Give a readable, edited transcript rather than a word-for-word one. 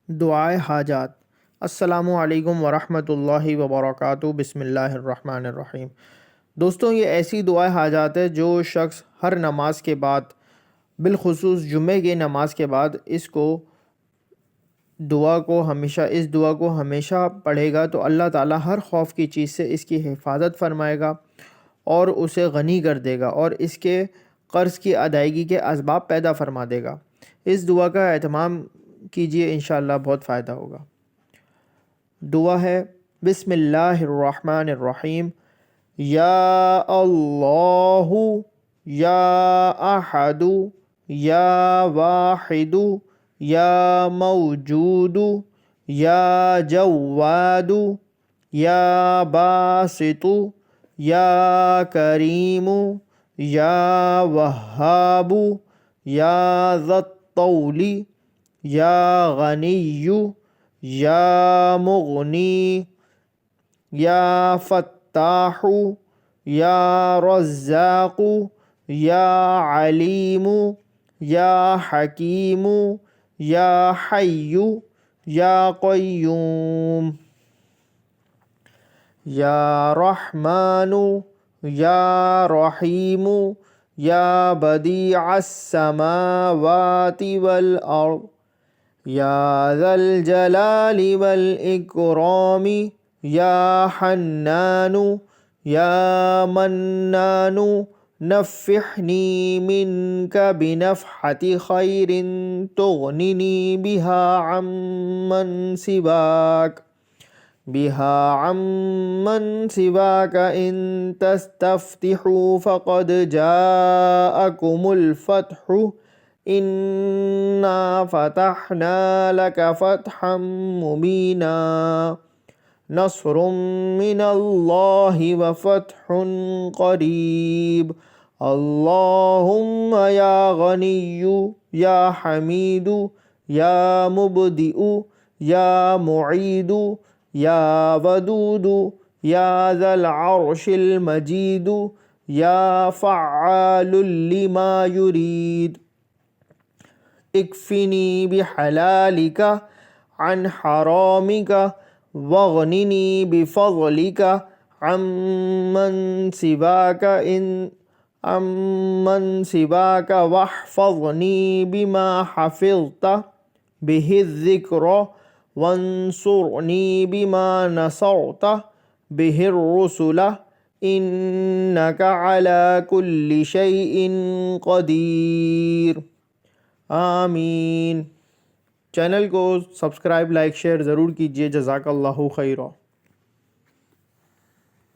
دعائے حاجات۔ السلام علیکم ورحمۃ اللہ وبرکاتہ۔ بسم اللہ الرحمن الرحیم۔ دوستوں، یہ ایسی دعائے حاجات ہے جو شخص ہر نماز کے بعد، بالخصوص جمعے کی نماز کے بعد اس دعا کو ہمیشہ پڑھے گا تو اللہ تعالیٰ ہر خوف کی چیز سے اس کی حفاظت فرمائے گا اور اسے غنی کر دے گا اور اس کے قرض کی ادائیگی کے اسباب پیدا فرما دے گا۔ اس دعا کا اہتمام کیجئے، انشاءاللہ بہت فائدہ ہوگا۔ دعا ہے: بسم اللہ الرحمن الرحیم۔ یا اللہ، یا احد، یا واحد، یا موجود، یا جواد، یا باسط، یا کریم، یا وہاب، یا ذی الطول، یا غنی، یا مغنی، یا فتاح، یا رزاق، یا علیم، یا حکیم، یا حی، یا قیوم، یا رحمن، یا رحیم، یا بدیع السماوات والارض، یا ذا الجلال والاکرام، یا حنان، یا منان، نفحنی منک بنفحة خیر تغننی بها عمن سواك إن تستفتحوا فقد جاءكم الفتح إنا فتحنا لك فتحا مبينا نصر من الله وفتح قريب اللهم يا غني يا حميد يا مبدئ يا معيد يا ودود يا ذا العرش المجيد يا فعال لما يريد اكفني بحلالك عن حرامك واغنني بفضلك عمن سواك واحفظني بما حفظت به الذكر وانصرني بما نصرت به الرسل إنك على كل شيء قدير۔ آمین۔ چینل کو سبسکرائب، لائک، شیئر ضرور کیجیے۔ جزاک اللہ خیرہ۔